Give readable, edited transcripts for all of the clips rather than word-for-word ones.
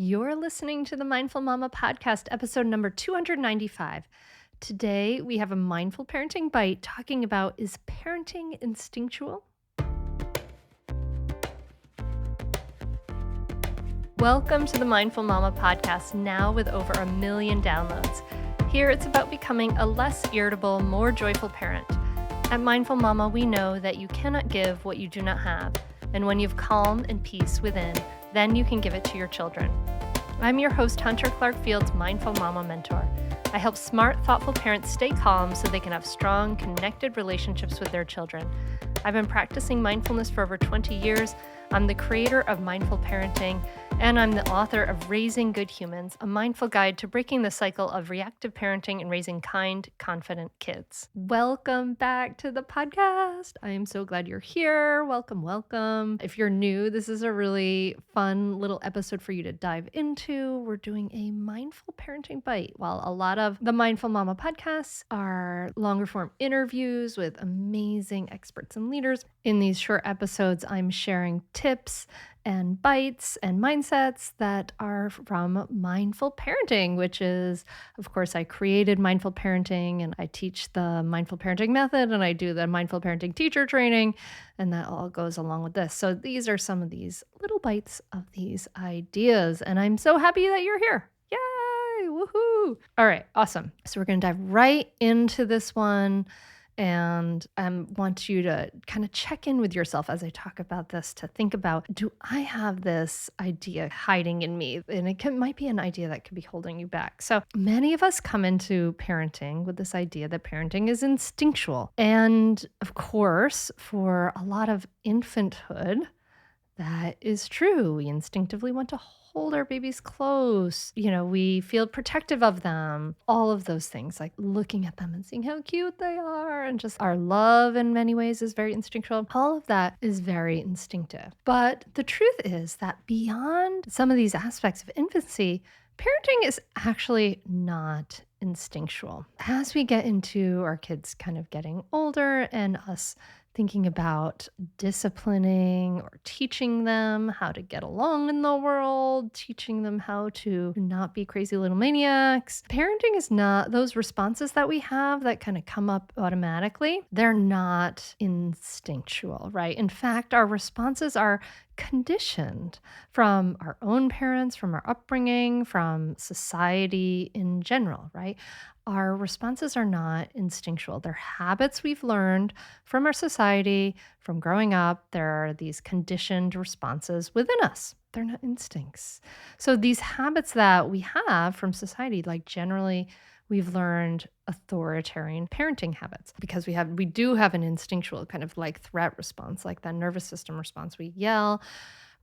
You're listening to the Mindful Mama podcast, episode number 295. Today, we have a mindful parenting bite talking about, is parenting instinctual? Welcome to the Mindful Mama podcast, now with over 1 million downloads. Here, it's about becoming a less irritable, more joyful parent. At Mindful Mama, we know that you cannot give what you do not have. And when you have calm and peace within, then you can give it to your children. I'm your host, Hunter Clark-Field's Mindful Mama mentor. I help smart, thoughtful parents stay calm so they can have strong, connected relationships with their children. I've been practicing mindfulness for over 20 years. I'm the creator of Mindful Parenting, and I'm the author of Raising Good Humans, a mindful guide to breaking the cycle of reactive parenting and raising kind, confident kids. Welcome back to the podcast. I am so glad you're here. Welcome, welcome. If you're new, this is a really fun little episode for you to dive into. We're doing a mindful parenting bite. While a lot of the Mindful Mama podcasts are longer form interviews with amazing experts and leaders, in these short episodes, I'm sharing tips and bites and mindsets that are from mindful parenting, which is, of course, I created mindful parenting and I teach the mindful parenting method and I do the mindful parenting teacher training, and that all goes along with this. So these are some of these little bites of these ideas, and I'm so happy that you're here. Yay! Woohoo! All right, awesome. So we're going to dive right into this one. And I want you to kind of check in with yourself as I talk about this, to think about, do I have this idea hiding in me? And might be an idea that could be holding you back. So many of us come into parenting with this idea that parenting is instinctual. And of course, for a lot of infanthood, that is true. We instinctively want to hold our babies close. We feel protective of them. All of those things, like looking at them and seeing how cute they are, and just our love in many ways is very instinctual. All of that is very instinctive. But the truth is that beyond some of these aspects of infancy, parenting is actually not instinctual. As we get into our kids kind of getting older and us thinking about disciplining or teaching them how to get along in the world, teaching them how to not be crazy little maniacs. Parenting is not those responses that we have that kind of come up automatically. They're not instinctual, right? In fact, our responses are conditioned from our own parents, from our upbringing, from society in general, right? Our responses are not instinctual. They're habits we've learned from our society, from growing up. There are these conditioned responses within us. They're not instincts. So these habits that we have from society, like generally we've learned authoritarian parenting habits because we do have an instinctual kind of like threat response, like that nervous system response. We yell,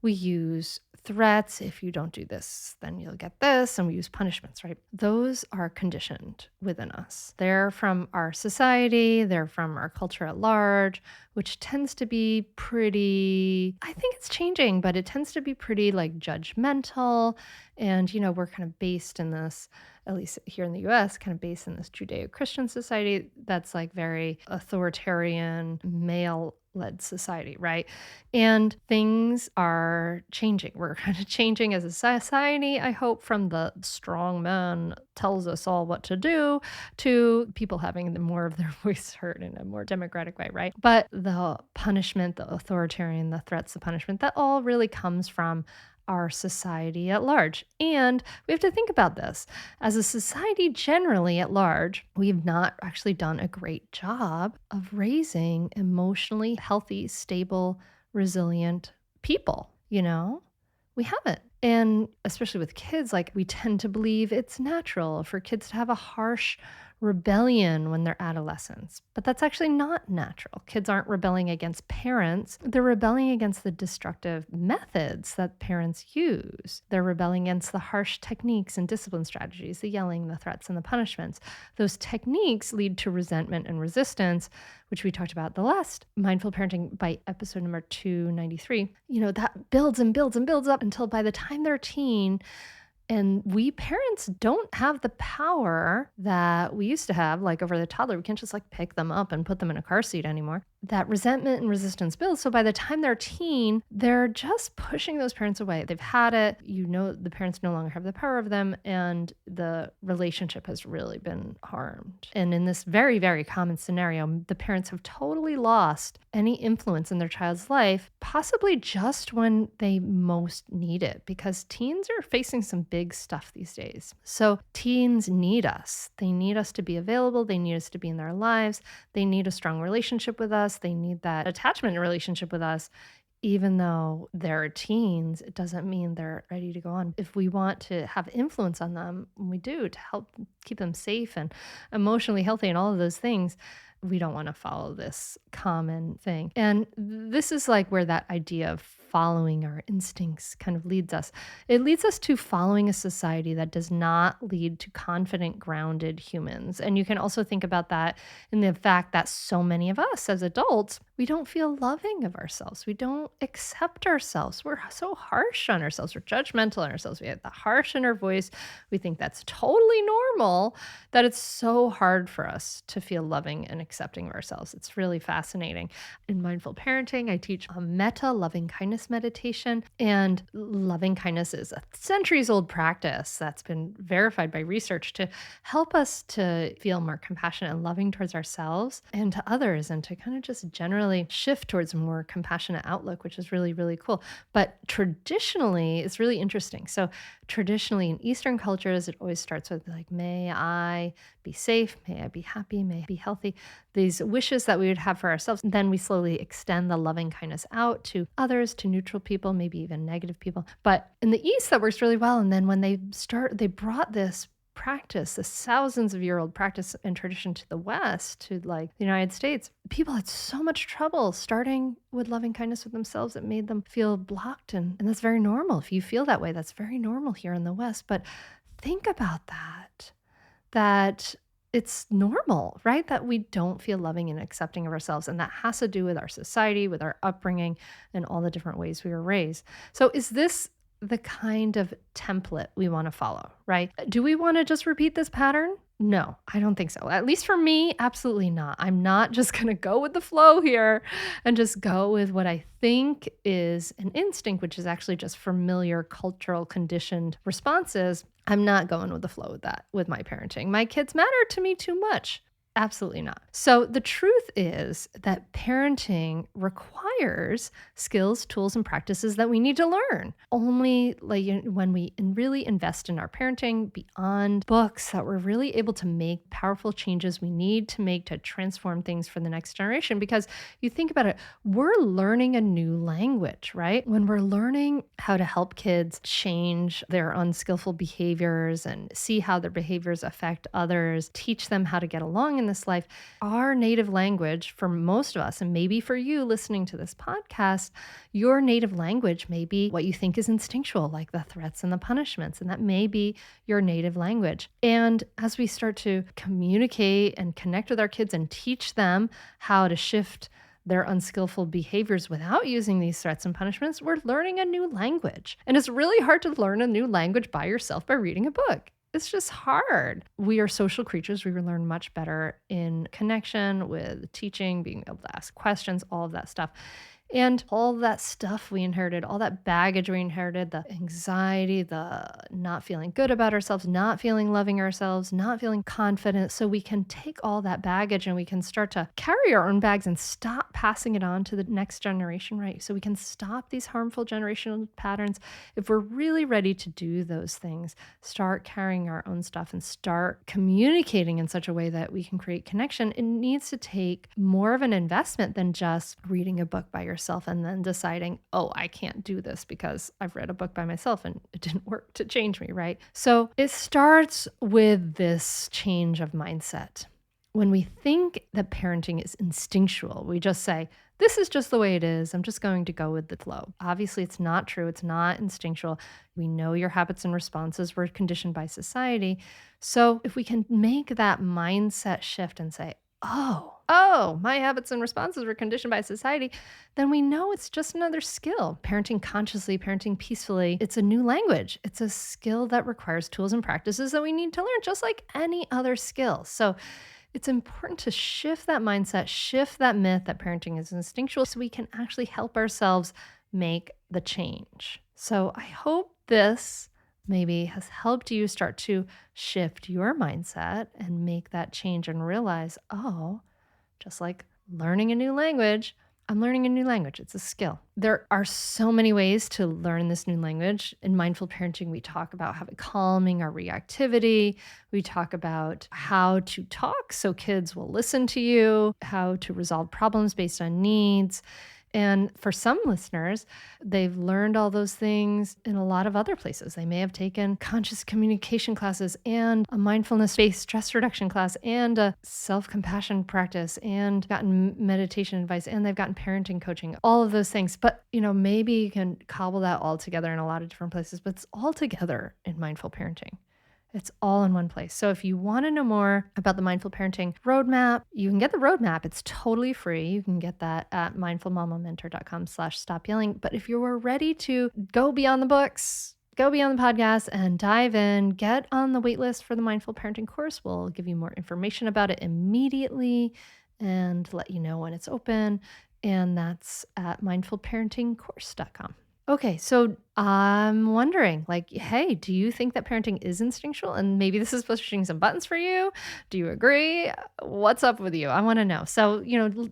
we use threats. If you don't do this, then you'll get this. And we use punishments, right? Those are conditioned within us. They're from our society. They're from our culture at large, which tends to be pretty, I think it's changing, but it tends to be pretty like judgmental. And, we're kind of based in this, at least here in the US, kind of based in this Judeo-Christian society that's like very authoritarian, male-led society, right? And things are changing. We're kind of changing as a society, I hope, from the strong man tells us all what to do to people having more of their voice heard in a more democratic way, right? But the punishment, the authoritarian, the threats, the punishment, that all really comes from our society at large. And we have to think about this. As a society generally at large, we've not actually done a great job of raising emotionally healthy, stable, resilient people, We haven't. And especially with kids, like we tend to believe it's natural for kids to have a harsh rebellion when they're adolescents. But that's actually not natural. Kids aren't rebelling against parents. They're rebelling against the destructive methods that parents use. They're rebelling against the harsh techniques and discipline strategies, the yelling, the threats, and the punishments. Those techniques lead to resentment and resistance, which we talked about the last Mindful Parenting Bite episode number 293. That builds and builds and builds up until by the time they're a teen, and we parents don't have the power that we used to have, like over the toddler. We can't just like pick them up and put them in a car seat anymore. that resentment and resistance builds. So by the time they're a teen, they're just pushing those parents away. They've had it. The parents no longer have the power of them, and the relationship has really been harmed. And in this very, very common scenario, the parents have totally lost any influence in their child's life, possibly just when they most need it, because teens are facing some big stuff these days. So teens need us. They need us to be available. They need us to be in their lives. They need a strong relationship with us. They need that attachment relationship with us. Even though they're teens, it doesn't mean they're ready to go on. If we want to have influence on them, we do, to help keep them safe and emotionally healthy and all of those things, we don't want to follow this common thing. And this is like where that idea of following our instincts kind of leads us. It leads us to following a society that does not lead to confident, grounded humans. And you can also think about that in the fact that so many of us as adults, we don't feel loving of ourselves. We don't accept ourselves. We're so harsh on ourselves. We're judgmental on ourselves. We have the harsh in our voice. We think that's totally normal, that it's so hard for us to feel loving and accepting of ourselves. It's really fascinating. In mindful parenting, I teach a metta loving kindness meditation, and loving kindness is a centuries old practice that's been verified by research to help us to feel more compassionate and loving towards ourselves and to others, and to kind of just generally shift towards a more compassionate outlook, which is really, really cool. But traditionally, it's really interesting. So traditionally in Eastern cultures, it always starts with like, may I be safe, may I be happy, may I be healthy. These wishes that we would have for ourselves. And then we slowly extend the loving kindness out to others, to neutral people, maybe even negative people. But in the East, that works really well. And then when they brought this practice, this thousands of year old practice and tradition to the West, to like the United States, people had so much trouble starting with loving kindness with themselves. It made them feel blocked. And that's very normal. If you feel that way, that's very normal here in the West. But think about that it's normal, right? That we don't feel loving and accepting of ourselves. And that has to do with our society, with our upbringing, and all the different ways we were raised. So is this the kind of template we want to follow, right? Do we want to just repeat this pattern? No, I don't think so. At least for me, absolutely not. I'm not just going to go with the flow here and just go with what I think is an instinct, which is actually just familiar, cultural, conditioned responses. I'm not going with the flow with that, with my parenting. My kids matter to me too much. Absolutely not. So the truth is that parenting requires skills, tools, and practices that we need to learn. Only when we really invest in our parenting beyond books, that we're really able to make powerful changes we need to make to transform things for the next generation. Because you think about it, we're learning a new language, right? When we're learning how to help kids change their unskillful behaviors and see how their behaviors affect others, teach them how to get along in this life, our native language for most of us, and maybe for you listening to this podcast, your native language may be what you think is instinctual, like the threats and the punishments, and that may be your native language. And as we start to communicate and connect with our kids and teach them how to shift their unskillful behaviors without using these threats and punishments, we're learning a new language. And it's really hard to learn a new language by yourself by reading a book. It's just hard. We are social creatures. We learn much better in connection with teaching, being able to ask questions, all of that stuff. And all that stuff we inherited, all that baggage we inherited, the anxiety, the not feeling good about ourselves, not feeling loving ourselves, not feeling confident. So we can take all that baggage and we can start to carry our own bags and stop passing it on to the next generation, right? So we can stop these harmful generational patterns. If we're really ready to do those things, start carrying our own stuff and start communicating in such a way that we can create connection, it needs to take more of an investment than just reading a book by yourself and then deciding, oh, I can't do this because I've read a book by myself and it didn't work to change me, right? So it starts with this change of mindset. When we think that parenting is instinctual, we just say, this is just the way it is. I'm just going to go with the flow. Obviously, it's not true. It's not instinctual. We know your habits and responses were conditioned by society. So if we can make that mindset shift and say, oh, my habits and responses were conditioned by society, then we know it's just another skill. Parenting consciously, parenting peacefully, it's a new language. It's a skill that requires tools and practices that we need to learn, just like any other skill. So It's important to shift that mindset, shift that myth that parenting is instinctual so we can actually help ourselves make the change. So I hope this maybe has helped you start to shift your mindset and make that change and realize, oh, just like learning a new language, I'm learning a new language. It's a skill. There are so many ways to learn this new language. In mindful parenting, we talk about how calming our reactivity. We talk about how to talk so kids will listen to you, how to resolve problems based on needs. And for some listeners, they've learned all those things in a lot of other places. They may have taken conscious communication classes and a mindfulness-based stress reduction class and a self-compassion practice and gotten meditation advice and they've gotten parenting coaching, all of those things. But, maybe you can cobble that all together in a lot of different places, but it's all together in mindful parenting. It's all in one place. So if you want to know more about the Mindful Parenting Roadmap, you can get the roadmap. It's totally free. You can get that at mindfulmamamentor.com/stop-yelling. But if you were ready to go beyond the books, go beyond the podcast and dive in, get on the waitlist for the Mindful Parenting course. We'll give you more information about it immediately and let you know when it's open. And that's at mindfulparentingcourse.com. Okay, so I'm wondering, hey, do you think that parenting is instinctual? And maybe this is pushing some buttons for you. Do you agree? What's up with you? I want to know. So,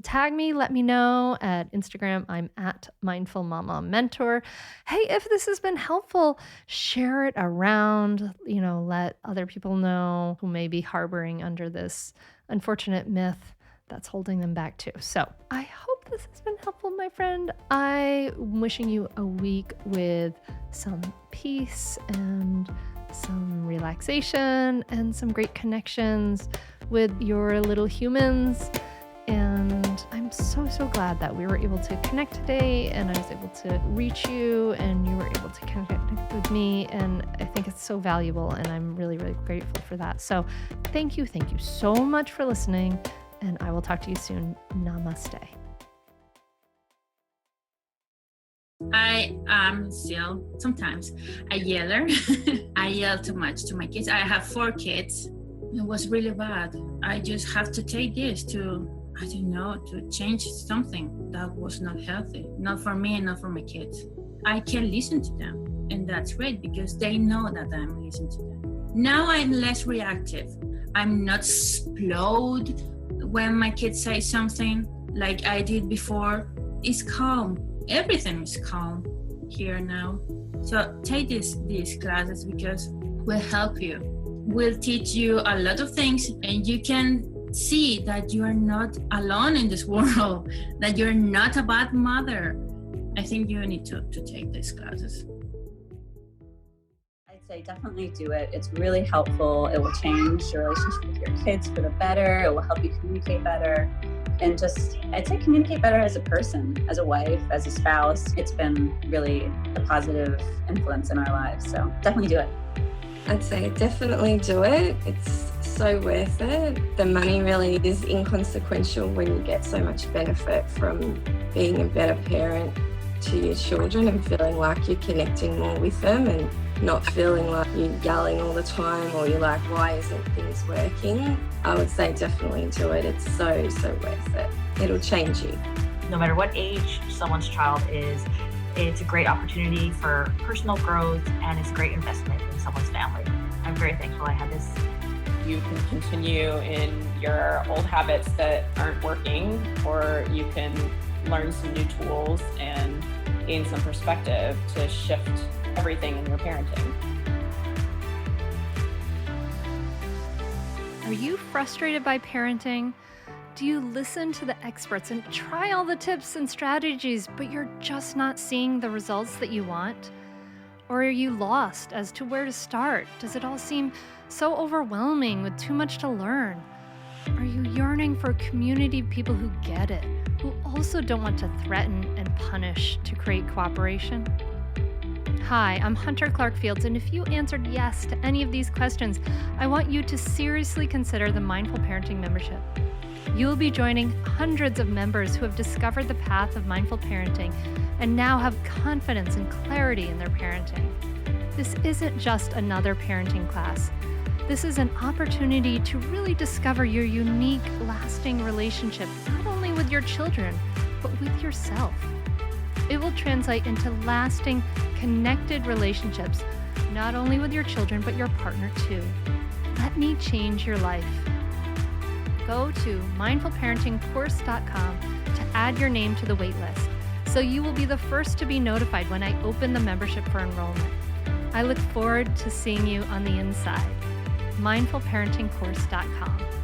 tag me, let me know at Instagram. I'm at Mindful Mama Mentor. Hey, if this has been helpful, share it around, let other people know who may be harboring under this unfortunate myth that's holding them back too. So I hope this has been helpful, my friend. I'm wishing you a week with some peace and some relaxation and some great connections with your little humans. And I'm so, so glad that we were able to connect today and I was able to reach you and you were able to connect with me. And I think it's so valuable and I'm really, really grateful for that. So thank you so much for listening. And I will talk to you soon. Namaste. I am still sometimes a yeller. I yell too much to my kids. I have 4 kids. It was really bad. I just have to take this to change something that was not healthy. Not for me and not for my kids. I can listen to them. And that's great because they know that I'm listening to them. Now I'm less reactive. I'm not explode when my kids say something like I did before. It's calm. Everything is calm here now. So take these classes because we'll help you. We'll teach you a lot of things and you can see that you are not alone in this world, that you're not a bad mother. I think you need to take these classes. Say definitely do it. It's really helpful. It will change your relationship with your kids for the better. It will help you communicate better. And I'd say communicate better as a person, as a wife, as a spouse. It's been really a positive influence in our lives. So definitely do it. I'd say definitely do it. It's so worth it. The money really is inconsequential when you get so much benefit from being a better parent to your children and feeling like you're connecting more with them and not feeling like you're yelling all the time or you're like, why isn't things working? I would say definitely do it. It's so, so worth it. It'll change you. No matter what age someone's child is, it's a great opportunity for personal growth and it's a great investment in someone's family. I'm very thankful I had this. You can continue in your old habits that aren't working, or you can learn some new tools and gain some perspective to shift everything in your parenting. Are you frustrated by parenting? Do you listen to the experts and try all the tips and strategies, but you're just not seeing the results that you want? Or are you lost as to where to start? Does it all seem so overwhelming with too much to learn? Are you yearning for a community of people who get it, who also don't want to threaten and punish to create cooperation? Hi, I'm Hunter Clark-Fields, and if you answered yes to any of these questions, I want you to seriously consider the Mindful Parenting membership. You'll be joining hundreds of members who have discovered the path of mindful parenting and now have confidence and clarity in their parenting. This isn't just another parenting class. This is an opportunity to really discover your unique, lasting relationship, not only with your children, but with yourself. It will translate into lasting, connected relationships, not only with your children, but your partner too. Let me change your life. Go to mindfulparentingcourse.com to add your name to the waitlist, so you will be the first to be notified when I open the membership for enrollment. I look forward to seeing you on the inside. mindfulparentingcourse.com.